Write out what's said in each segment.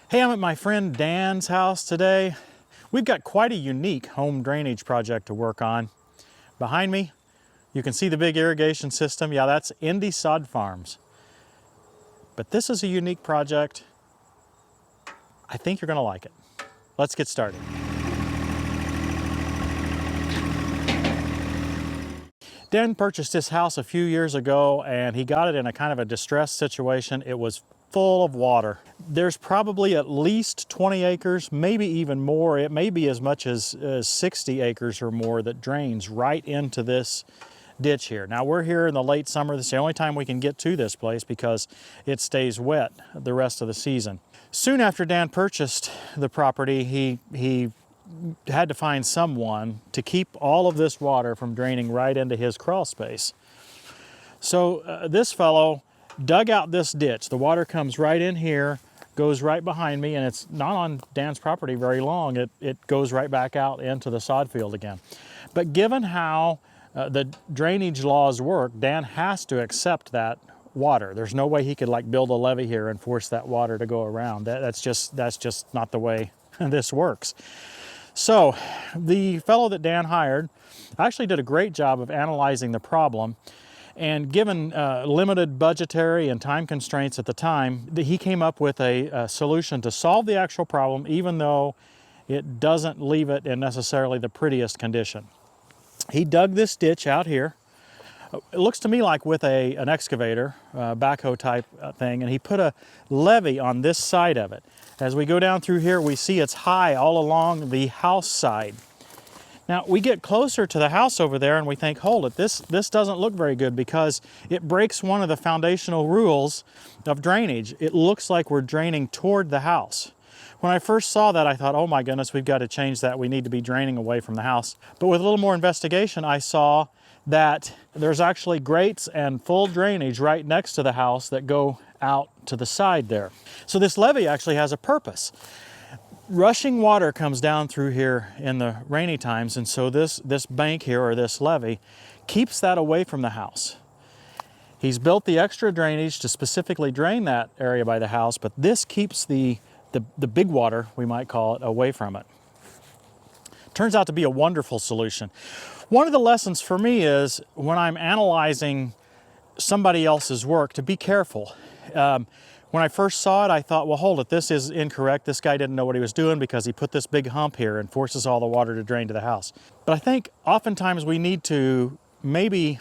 Hey, I'm at my friend Dan's house today. We've got quite a unique home drainage project to work on. Behind me, you can see the big irrigation system. Yeah, that's Indy Sod Farms. But this is a unique project. I think you're gonna like it. Let's get started. Dan purchased this house a few years ago and he got it in a kind of a distressed situation. It was full of water. There's probably at least 20 acres, maybe even more. It may be as much as 60 acres or more that drains right into this ditch here. Now we're here in the late summer. This is the only time we can get to this place because it stays wet the rest of the season. Soon after Dan purchased the property, he had to find someone to keep all of this water from draining right into his crawl space. So this fellow dug out this ditch. The water comes right in here, goes right behind me, and it's not on Dan's property very long. It goes right back out into the sod field again. But given how the drainage laws work, Dan has to accept that water. There's no way he could like build a levee here and force that water to go around. That's just not the way this works. So the fellow that Dan hired actually did a great job of analyzing the problem. And given limited budgetary and time constraints at the time, he came up with a solution to solve the actual problem, even though it doesn't leave it in necessarily the prettiest condition. He dug this ditch out here. It looks to me like with an excavator, backhoe type thing, and he put a levee on this side of it. As we go down through here, we see it's high all along the house side. Now we get closer to the house over there and we think, hold it, this doesn't look very good because it breaks one of the foundational rules of drainage. It looks like we're draining toward the house. When I first saw that, I thought, oh my goodness, we've got to change that. We need to be draining away from the house. But with a little more investigation, I saw that there's actually grates and full drainage right next to the house that go out to the side there. So this levee actually has a purpose. Rushing water comes down through here in the rainy times, and so this bank here, or this levee, keeps that away from the house. He's built the extra drainage to specifically drain that area by the house, but this keeps the big water, we might call it, away from it. Turns out to be a wonderful solution. One of the lessons for me is when I'm analyzing somebody else's work, to be careful. When I first saw it, I thought, well, hold it, this is incorrect. This guy didn't know what he was doing because he put this big hump here and forces all the water to drain to the house. But I think oftentimes we need to maybe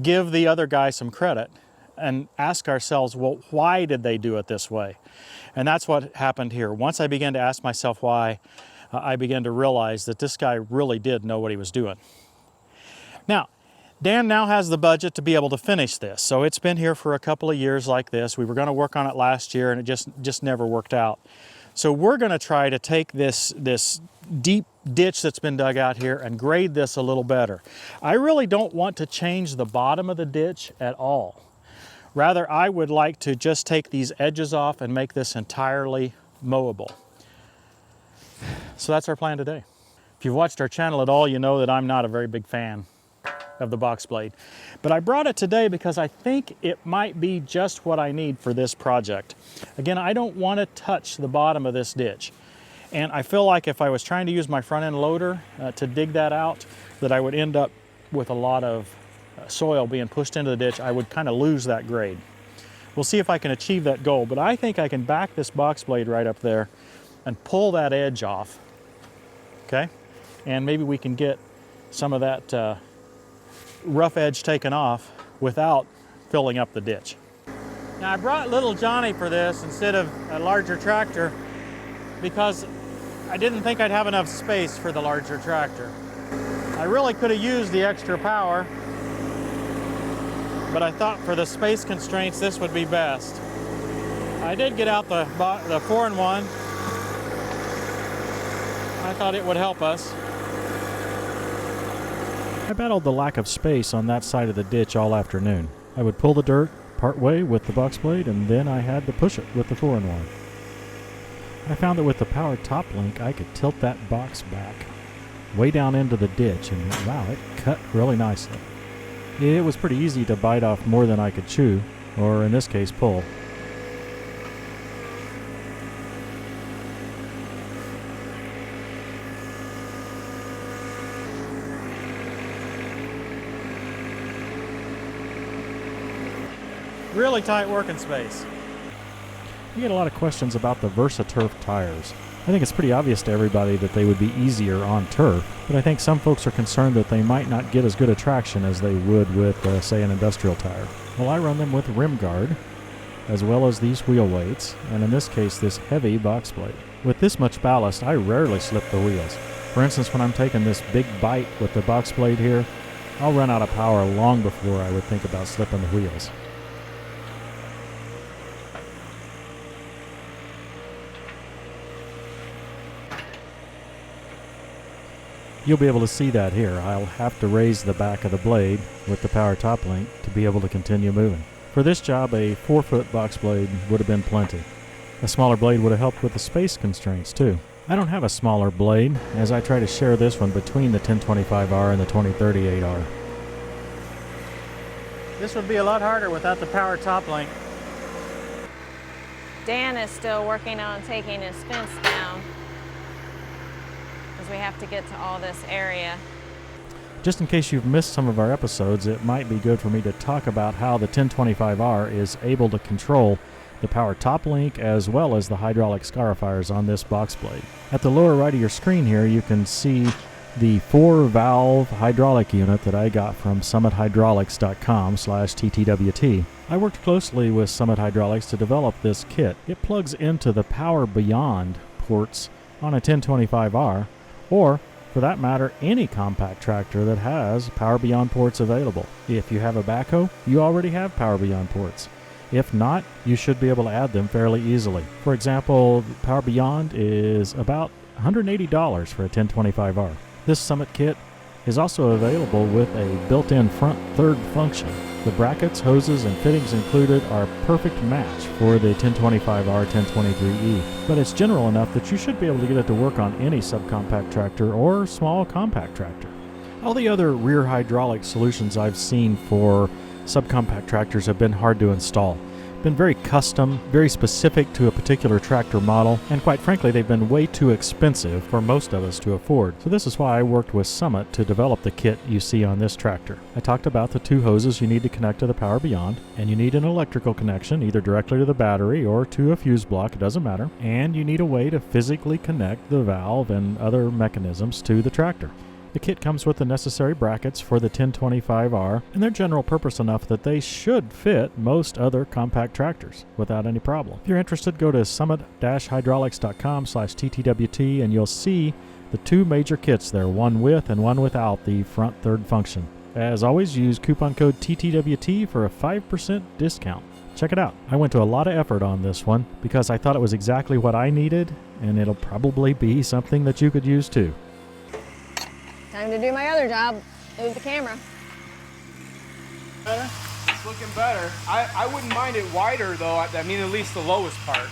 give the other guy some credit and ask ourselves, well, why did they do it this way? And that's what happened here. Once I began to ask myself why, I began to realize that this guy really did know what he was doing. Now, Dan now has the budget to be able to finish this. So it's been here for a couple of years like this. We were going to work on it last year and it just never worked out. So we're going to try to take this deep ditch that's been dug out here and grade this a little better. I really don't want to change the bottom of the ditch at all. Rather, I would like to just take these edges off and make this entirely mowable. So that's our plan today. If you've watched our channel at all, you know that I'm not a very big fan of the box blade. But I brought it today because I think it might be just what I need for this project. Again, I don't want to touch the bottom of this ditch. And I feel like if I was trying to use my front end loader to dig that out, that I would end up with a lot of soil being pushed into the ditch. I would kind of lose that grade. We'll see if I can achieve that goal, but I think I can back this box blade right up there and pull that edge off, okay? And maybe we can get some of that rough edge taken off without filling up the ditch. Now I brought little Johnny for this instead of a larger tractor because I didn't think I'd have enough space for the larger tractor. I really could have used the extra power, but I thought for the space constraints this would be best. I did get out the 4-in-1. I thought it would help us. I battled the lack of space on that side of the ditch all afternoon. I would pull the dirt part way with the box blade and then I had to push it with the 4-in-1. I found that with the power top link I could tilt that box back way down into the ditch and wow, it cut really nicely. It was pretty easy to bite off more than I could chew, or in this case pull. Really tight working space. You get a lot of questions about the VersaTurf tires. I think it's pretty obvious to everybody that they would be easier on turf, but I think some folks are concerned that they might not get as good a traction as they would with, say, an industrial tire. Well, I run them with rim guard, as well as these wheel weights, and in this case, this heavy box plate. With this much ballast, I rarely slip the wheels. For instance, when I'm taking this big bite with the box blade here, I'll run out of power long before I would think about slipping the wheels. You'll be able to see that here. I'll have to raise the back of the blade with the power top link to be able to continue moving. For this job, a 4-foot box blade would have been plenty. A smaller blade would have helped with the space constraints too. I don't have a smaller blade, as I try to share this one between the 1025R and the 2038R. This would be a lot harder without the power top link. Dan is still working on taking his fence down, because we have to get to all this area. Just in case you've missed some of our episodes, it might be good for me to talk about how the 1025R is able to control the power top link as well as the hydraulic scarifiers on this box blade. At the lower right of your screen here, you can see the 4-valve hydraulic unit that I got from summithydraulics.com/TTWT. I worked closely with Summit Hydraulics to develop this kit. It plugs into the Power Beyond ports on a 1025R, or for that matter, any compact tractor that has Power Beyond ports available. If you have a backhoe, you already have Power Beyond ports. If not, you should be able to add them fairly easily. For example, Power Beyond is about $180 for a 1025R. This Summit kit is also available with a built-in front third function. The brackets, hoses, and fittings included are a perfect match for the 1025R 1023E, but it's general enough that you should be able to get it to work on any subcompact tractor or small compact tractor. All the other rear hydraulic solutions I've seen for subcompact tractors have been hard to install. Been very custom, very specific to a particular tractor model, and quite frankly they've been way too expensive for most of us to afford. So this is why I worked with Summit to develop the kit you see on this tractor. I talked about the 2 hoses you need to connect to the Power Beyond, and you need an electrical connection either directly to the battery or to a fuse block, it doesn't matter, and you need a way to physically connect the valve and other mechanisms to the tractor. The kit comes with the necessary brackets for the 1025R, and they're general purpose enough that they should fit most other compact tractors without any problem. If you're interested, go to summit-hydraulics.com/TTWT and you'll see the 2 major kits there, one with and one without the front third function. As always, use coupon code TTWT for a 5% discount. Check it out. I went to a lot of effort on this one because I thought it was exactly what I needed, and it'll probably be something that you could use too. Time to do my other job, move the camera. Better? It's looking better. I wouldn't mind it wider though, I mean at least the lowest part.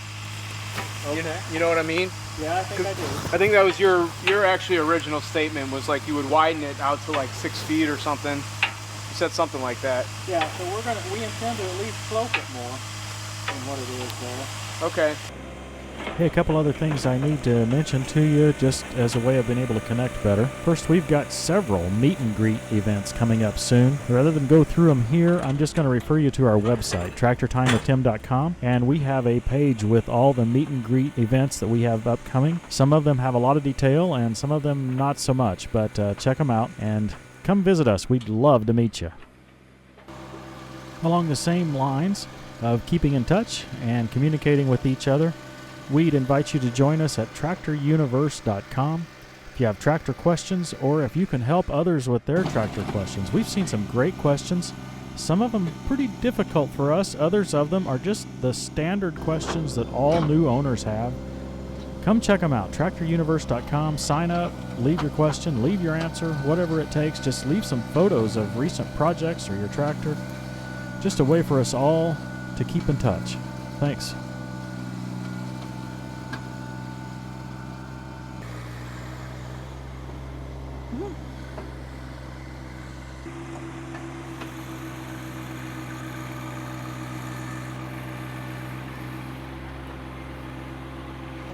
Okay. You know what I mean? Yeah, I think I do. I think that was your actually original statement was like you would widen it out to like 6 feet or something. You said something like that. Yeah, so we intend to at least slope it more than what it is there. Okay. Hey, a couple other things I need to mention to you just as a way of being able to connect better. First, we've got several meet and greet events coming up soon. Rather than go through them here, I'm just going to refer you to our website, tractortimewithtim.com, and we have a page with all the meet and greet events that we have upcoming. Some of them have a lot of detail and some of them not so much, but check them out and come visit us. We'd love to meet you. Along the same lines of keeping in touch and communicating with each other, we'd invite you to join us at tractoruniverse.com. If you have tractor questions or if you can help others with their tractor questions. We've seen some great questions. Some of them pretty difficult for us. Others of them are just the standard questions that all new owners have. Come check them out, tractoruniverse.com. Sign up, leave your question, leave your answer, whatever it takes. Just leave some photos of recent projects or your tractor. Just a way for us all to keep in touch. Thanks.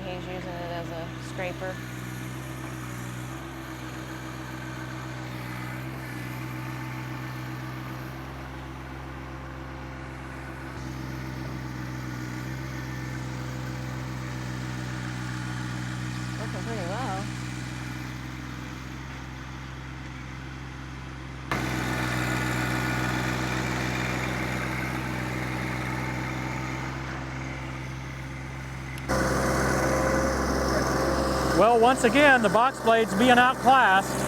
He's using it as a scraper. dropping pretty low. Well, once again, the box blade's being outclassed.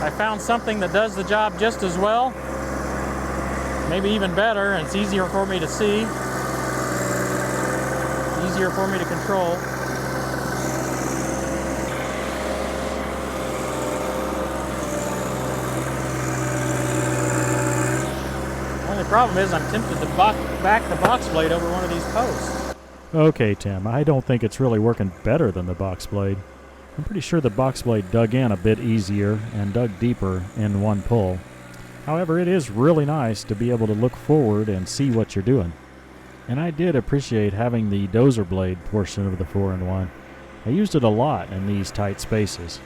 I found something that does the job just as well, maybe even better, and it's easier for me to see, easier for me to control. The problem is I'm tempted to back the box blade over one of these posts. Okay, Tim, I don't think it's really working better than the box blade. I'm pretty sure the box blade dug in a bit easier and dug deeper in one pull. However, it is really nice to be able to look forward and see what you're doing. And I did appreciate having the dozer blade portion of the 4-in-1. I used it a lot in these tight spaces.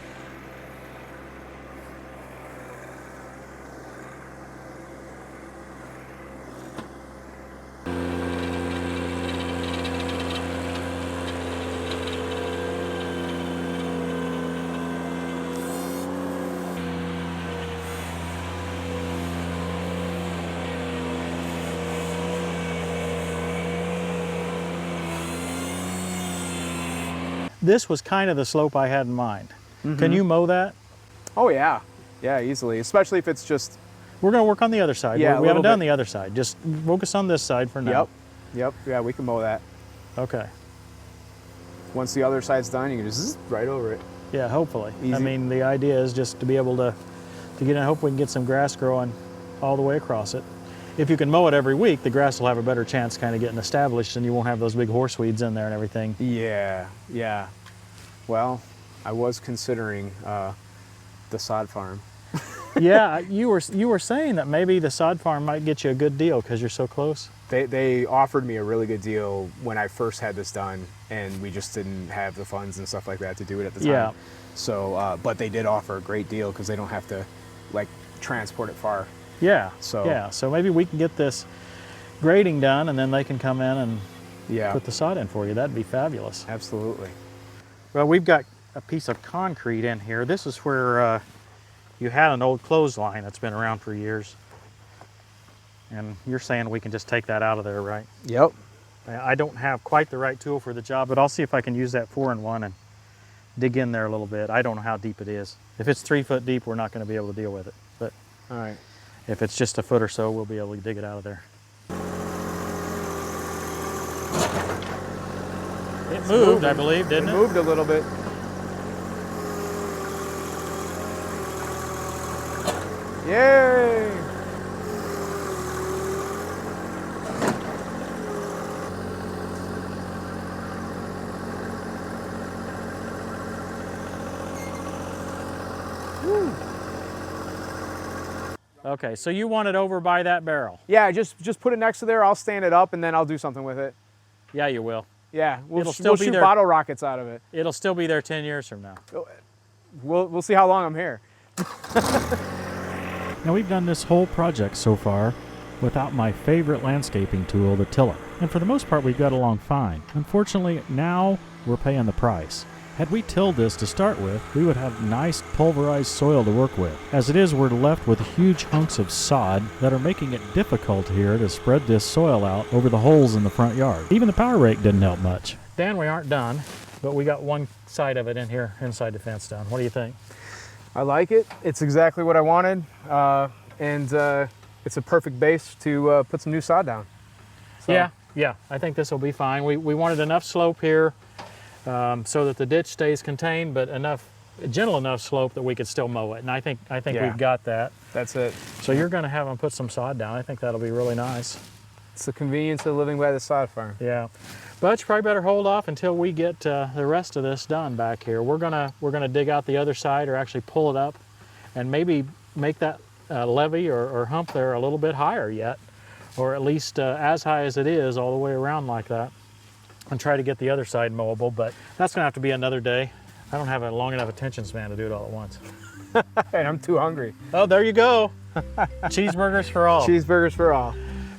This was kind of the slope I had in mind. Can you mow that? Oh yeah, yeah, easily. Especially if it's just. We're going to work on the other side. Yeah, we haven't done bit. the other side. Just focus on this side for now. Yep. Yeah, we can mow that. Okay. Once the other side's done, you can just right over it. Yeah, hopefully. Easy. I mean, the idea is just to be able to get in. I hope we can get some grass growing all the way across it. If you can mow it every week, the grass will have a better chance kind of getting established, and you won't have those big horse weeds in there and everything. Yeah. Well, I was considering the sod farm. Yeah, you were saying that maybe the sod farm might get you a good deal because you're so close. They offered me a really good deal when I first had this done, and we just didn't have the funds and stuff like that to do it at the time. Yeah. So, but they did offer a great deal because they don't have to like transport it far. Yeah. So yeah. So maybe we can get this grading done, and then they can come in and put the sod in for you. That'd be fabulous. Absolutely. Well, we've got a piece of concrete in here. This is where you had an old clothesline that's been around for years. And you're saying we can just take that out of there, right? Yep. I don't have quite the right tool for the job, but I'll see if I can use that 4-in-1 and dig in there a little bit. I don't know how deep it is. If it's 3 foot deep, we're not going to be able to deal with it. But all right. If it's just a foot or so, we'll be able to dig it out of there. It moved, I believe, didn't it? It moved a little bit. Yay! Woo. Okay, so you want it over by that barrel? Yeah, just put it next to there. I'll stand it up and then I'll do something with it. Yeah, you will. Yeah, we'll It'll still be shoot there. bottle rockets out of it. It'll still be there 10 years from now. We'll see how long I'm here. Now we've done this whole project so far without my favorite landscaping tool, the tiller. And for the most part, we've got along fine. Unfortunately, now we're paying the price. Had we tilled this to start with, we would have nice pulverized soil to work with. As it is, we're left with huge hunks of sod that are making it difficult here to spread this soil out over the holes in the front yard. Even the power rake didn't help much. Dan, we aren't done, but we got one side of it in here, inside the fence done. What do you think? I like it. It's exactly what I wanted, and it's a perfect base to put some new sod down. So. Yeah, I think this will be fine. We wanted enough slope here so that the ditch stays contained, but gentle enough slope that we could still mow it. And I think we've got that. That's it. So you're going to have them put some sod down. I think that'll be really nice. It's the convenience of living by the sod farm. Yeah, but you probably better hold off until we get the rest of this done back here. We're gonna dig out the other side, or actually pull it up, and maybe make that levee or hump there a little bit higher yet, or at least as high as it is all the way around like that, and try to get the other side mowable. But that's gonna have to be another day. I don't have a long enough attention span to do it all at once. And I'm too hungry. Oh, there you go. Cheeseburgers for all. Cheeseburgers for all.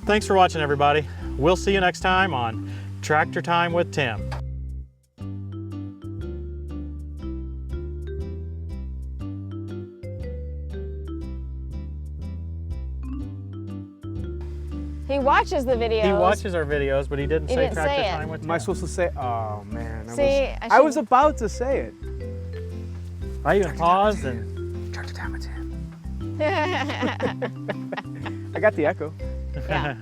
Thanks for watching, everybody. We'll see you next time on Tractor Time with Tim. He watches the videos. He watches our videos, but he didn't say didn't Tractor say it. Time with Tim. Am I supposed to say? Oh man, See, I was about to say it. I even paused and Tractor Time with Tim. I got the echo. Yeah.